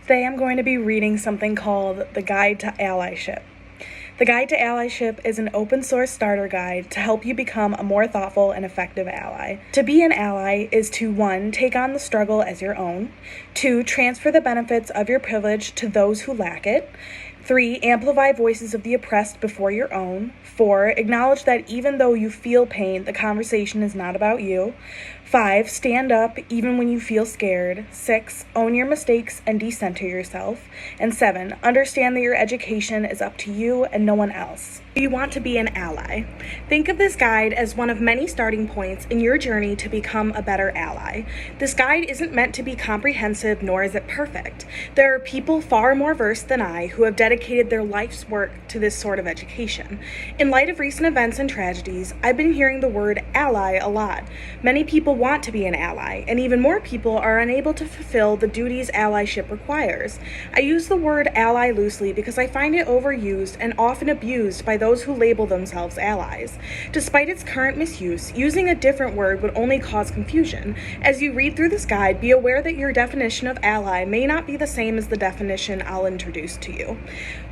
Today I'm going to be reading something called The Guide to Allyship. The Guide to Allyship is an open source starter guide to help you become a more thoughtful and effective ally. To be an ally is to 1. Take on the struggle as your own, 2. Transfer the benefits of your privilege to those who lack it, 3. Amplify voices of the oppressed before your own, 4. Acknowledge that even though you feel pain, the conversation is not about you, 5. Stand up even when you feel scared, 6. Own your mistakes and decenter yourself, and 7. Understand that your education is up to you and no one else. Do you want to be an ally? Think of this guide as one of many starting points in your journey to become a better ally. This guide isn't meant to be comprehensive, nor is it perfect. There are people far more versed than I who have dedicated their life's work to this sort of education. In light of recent events and tragedies, I've been hearing the word ally a lot. Many people want to be an ally, and even more people are unable to fulfill the duties allyship requires. I use the word ally loosely because I find it overused and often abused by those who label themselves allies. Despite its current misuse, using a different word would only cause confusion. As you read through this guide, be aware that your definition of ally may not be the same as the definition I'll introduce to you.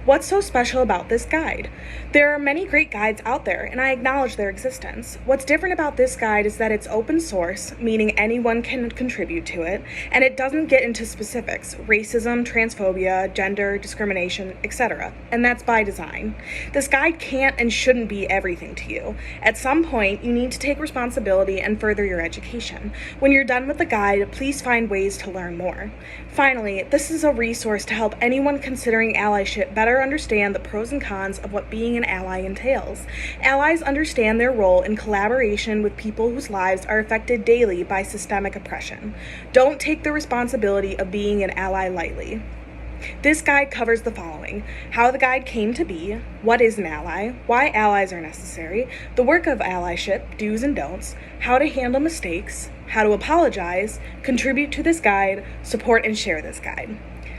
What's so special about this guide? There are many great guides out there, and I acknowledge their existence. What's different about this guide is that it's open source, meaning anyone can contribute to it, and it doesn't get into specifics, racism, transphobia, gender, discrimination, etc. And that's by design. This guide can't and shouldn't be everything to you. At some point, you need to take responsibility and further your education. When you're done with the guide, please find ways to learn more. Finally, this is a resource to help anyone considering allyship better understand the pros and cons of what being an ally entails. Allies understand their role in collaboration with people whose lives are affected daily by systemic oppression. Don't take the responsibility of being an ally lightly. This guide covers the following: how the guide came to be, what is an ally, why allies are necessary, the work of allyship, do's and don'ts, how to handle mistakes, how to apologize, contribute to this guide, support and share this guide.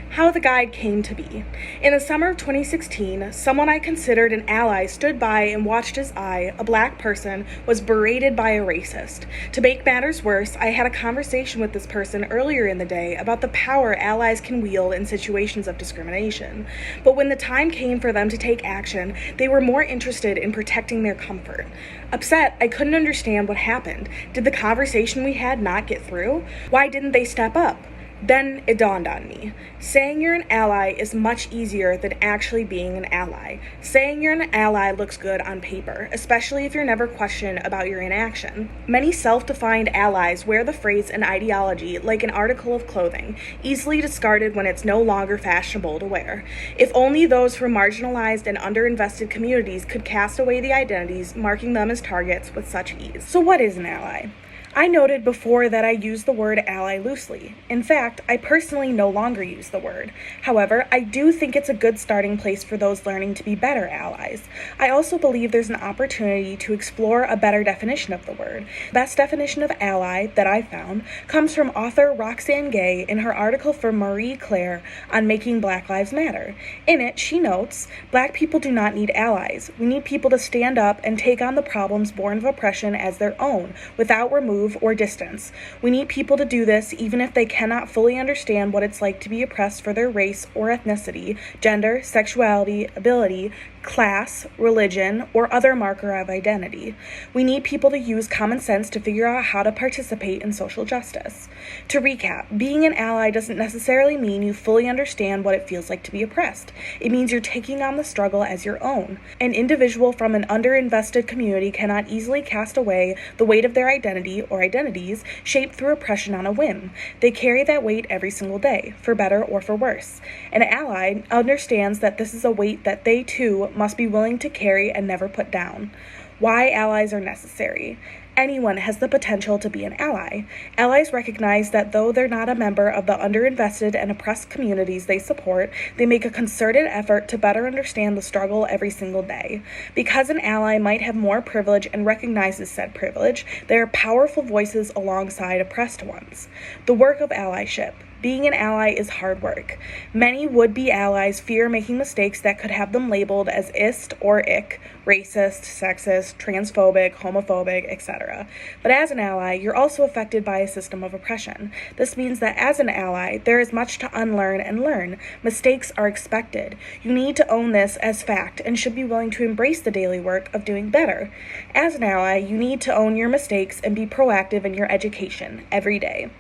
How the guide came to be. In the summer of 2016, someone I considered an ally stood by and watched as I, a black person, was berated by a racist. To make matters worse, I had a conversation with this person earlier in the day about the power allies can wield in situations of discrimination. But when the time came for them to take action, they were more interested in protecting their comfort. Upset, I couldn't understand what happened. Did the conversation we had not get through? Why didn't they step up? Then it dawned on me. Saying you're an ally is much easier than actually being an ally. Saying you're an ally looks good on paper, especially if you're never questioned about your inaction. Many self-defined allies wear the phrase an ideology like an article of clothing, easily discarded when it's no longer fashionable to wear. If only those from marginalized and underinvested communities could cast away the identities marking them as targets with such ease. So what is an ally? I noted before that I use the word ally loosely. In fact, I personally no longer use the word. However, I do think it's a good starting place for those learning to be better allies. I also believe there's an opportunity to explore a better definition of the word. The best definition of ally that I found comes from author Roxane Gay in her article for Marie Claire on Making Black Lives Matter. In it, she notes, "Black people do not need allies. We need people to stand up and take on the problems born of oppression as their own, without remove or distance. We need people to do this even if they cannot fully understand what it's like to be oppressed for their race or ethnicity, gender, sexuality, ability, class, religion, or other marker of identity. We need people to use common sense to figure out how to participate in social justice." To recap, being an ally doesn't necessarily mean you fully understand what it feels like to be oppressed. It means you're taking on the struggle as your own. An individual from an underinvested community cannot easily cast away the weight of their identity or identities shaped through oppression on a whim. They carry that weight every single day, for better or for worse. An ally understands that this is a weight that they too must be willing to carry and never put down. Why allies are necessary. Anyone has the potential to be an ally. Allies recognize that though they're not a member of the underinvested and oppressed communities they support, they make a concerted effort to better understand the struggle every single day. Because an ally might have more privilege and recognizes said privilege, they are powerful voices alongside oppressed ones. The work of allyship. Being an ally is hard work. Many would-be allies fear making mistakes that could have them labeled as ist or ick, racist, sexist, transphobic, homophobic, etc. But as an ally, you're also affected by a system of oppression. This means that as an ally, there is much to unlearn and learn. Mistakes are expected. You need to own this as fact and should be willing to embrace the daily work of doing better. As an ally, you need to own your mistakes and be proactive in your education every day.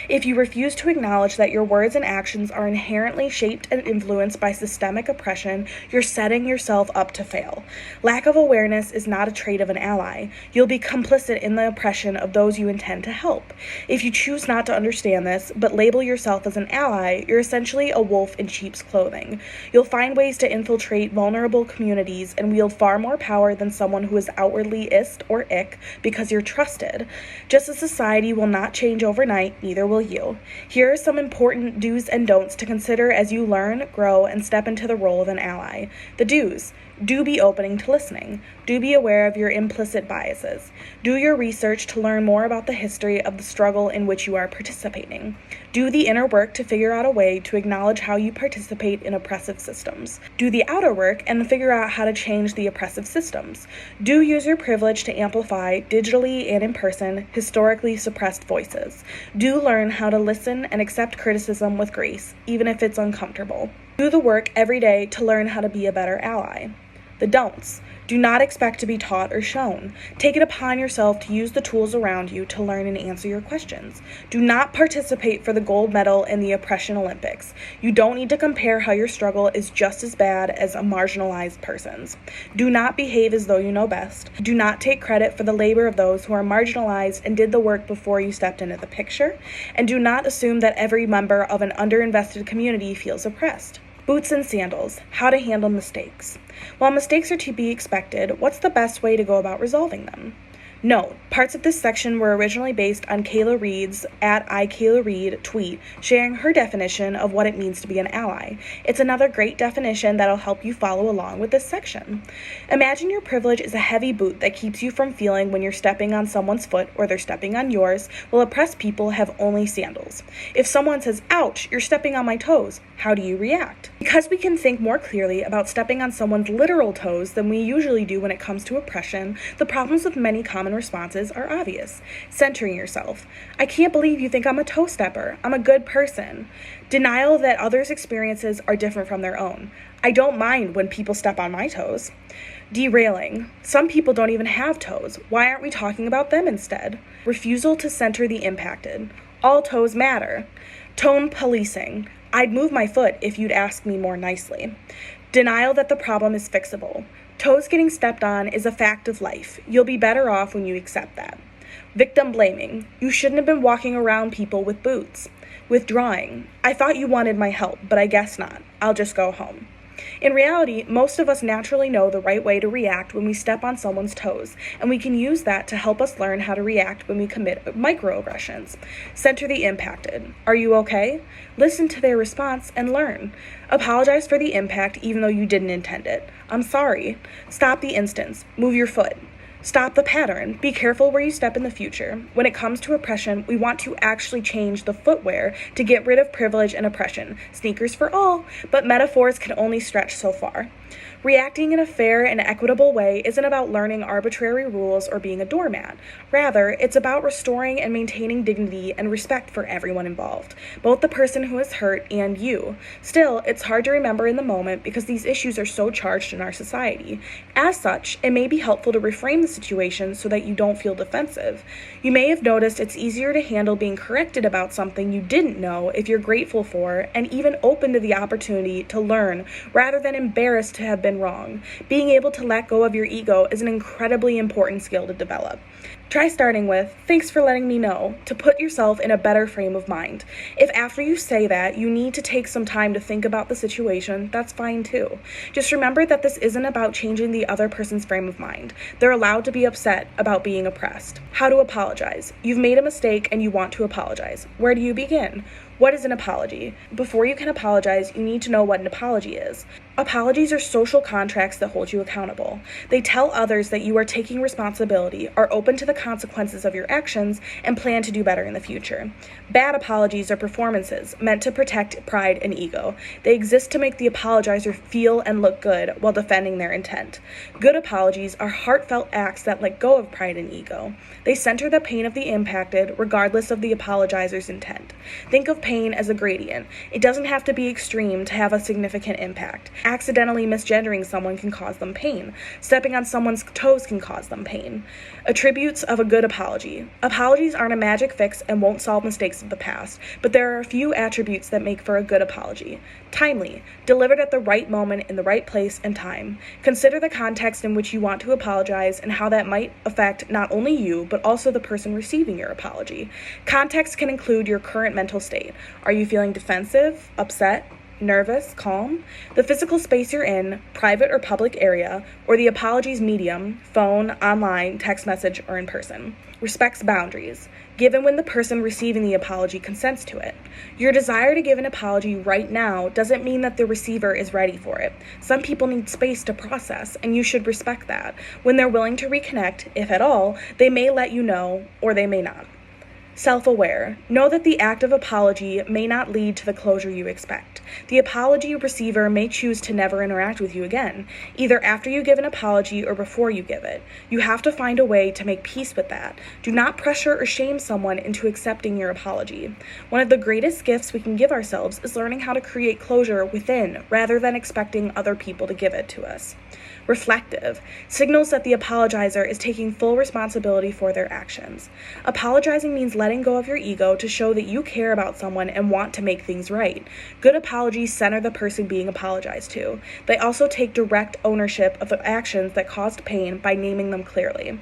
If you refuse to acknowledge that your words and actions are inherently shaped and influenced by systemic oppression, you're setting yourself up to fail. Lack of awareness is not a trait of an ally. You'll be complicit in the oppression of those you intend to help. If you choose not to understand this, but label yourself as an ally, you're essentially a wolf in sheep's clothing. You'll find ways to infiltrate vulnerable communities and wield far more power than someone who is outwardly ist or ick because you're trusted. Just as society will not change overnight, neither will you. Here are some important do's and don'ts to consider as you learn, grow, and step into the role of an ally. The do's. Do be open to listening. Do be aware of your implicit biases. Do your research to learn more about the history of the struggle in which you are participating. Do the inner work to figure out a way to acknowledge how you participate in oppressive systems. Do the outer work and figure out how to change the oppressive systems. Do use your privilege to amplify, digitally and in person, historically suppressed voices. Do learn how to listen and accept criticism with grace, even if it's uncomfortable. Do the work every day to learn how to be a better ally. The don'ts. Do not expect to be taught or shown. Take it upon yourself to use the tools around you to learn and answer your questions. Do not participate for the gold medal in the Oppression Olympics. You don't need to compare how your struggle is just as bad as a marginalized person's. Do not behave as though you know best. Do not take credit for the labor of those who are marginalized and did the work before you stepped into the picture. And do not assume that every member of an underinvested community feels oppressed. Boots and sandals. How to handle mistakes. While mistakes are to be expected, what's the best way to go about resolving them? Note, parts of this section were originally based on Kayla Reed's @IKaylaReed tweet sharing her definition of what it means to be an ally. It's another great definition that'll help you follow along with this section. Imagine your privilege is a heavy boot that keeps you from feeling when you're stepping on someone's foot or they're stepping on yours, while oppressed people have only sandals. If someone says, "Ouch, you're stepping on my toes," how do you react? Because we can think more clearly about stepping on someone's literal toes than we usually do when it comes to oppression, the problems with many common responses are obvious. Centering yourself. I can't believe you think I'm a toe stepper. I'm a good person. Denial that others' experiences are different from their own. I don't mind when people step on my toes. Derailing. Some people don't even have toes. Why aren't we talking about them instead? Refusal to center the impacted. All toes matter. Tone policing. I'd move my foot if you'd ask me more nicely. Denial that the problem is fixable. Toes getting stepped on is a fact of life. You'll be better off when you accept that. Victim blaming. You shouldn't have been walking around people with boots. Withdrawing. I thought you wanted my help, but I guess not. I'll just go home. In reality, most of us naturally know the right way to react when we step on someone's toes, and we can use that to help us learn how to react when we commit microaggressions. Center the impacted. Are you okay? Listen to their response and learn. Apologize for the impact even though you didn't intend it. I'm sorry. Stop the instance. Move your foot. Stop the pattern. Be careful where you step in the future. When it comes to oppression, we want to actually change the footwear to get rid of privilege and oppression. Sneakers for all, but metaphors can only stretch so far. Reacting in a fair and equitable way isn't about learning arbitrary rules or being a doormat. Rather, it's about restoring and maintaining dignity and respect for everyone involved, both the person who is hurt and you. Still, it's hard to remember in the moment because these issues are so charged in our society. As such, it may be helpful to reframe the situation so that you don't feel defensive. You may have noticed it's easier to handle being corrected about something you didn't know if you're grateful for and even open to the opportunity to learn rather than embarrassed to have been wrong. Being able to let go of your ego is an incredibly important skill to develop. Try starting with, "Thanks for letting me know," to put yourself in a better frame of mind. If after you say that, you need to take some time to think about the situation, that's fine too. Just remember that this isn't about changing the other person's frame of mind. They're allowed to be upset about being oppressed. How to apologize. You've made a mistake and you want to apologize. Where do you begin? What is an apology? Before you can apologize, you need to know what an apology is. Apologies are social contracts that hold you accountable. They tell others that you are taking responsibility, are open to the consequences of your actions, and plan to do better in the future. Bad apologies are performances meant to protect pride and ego. They exist to make the apologizer feel and look good while defending their intent. Good apologies are heartfelt acts that let go of pride and ego. They center the pain of the impacted regardless of the apologizer's intent. Think of pain as a gradient. It doesn't have to be extreme to have a significant impact. Accidentally misgendering someone can cause them pain. Stepping on someone's toes can cause them pain. Attributes of a good apology. Apologies aren't a magic fix and won't solve mistakes of the past, but there are a few attributes that make for a good apology. Timely, delivered at the right moment in the right place and time. Consider the context in which you want to apologize and how that might affect not only you, but also the person receiving your apology. Context can include your current mental state. Are you feeling defensive, upset, nervous, calm? The physical space you're in, private or public area, or the apology's medium, phone, online, text message, or in person. Respects boundaries, given when the person receiving the apology consents to it. Your desire to give an apology right now doesn't mean that the receiver is ready for it. Some people need space to process, and you should respect that. When they're willing to reconnect, if at all, they may let you know, or they may not. Self-aware. Know that the act of apology may not lead to the closure you expect. The apology receiver may choose to never interact with you again, either after you give an apology or before you give it. You have to find a way to make peace with that. Do not pressure or shame someone into accepting your apology. One of the greatest gifts we can give ourselves is learning how to create closure within, rather than expecting other people to give it to us. Reflective. Signals that the apologizer is taking full responsibility for their actions. Apologizing means letting go of your ego to show that you care about someone and want to make things right. Good apologies center the person being apologized to. They also take direct ownership of the actions that caused pain by naming them clearly.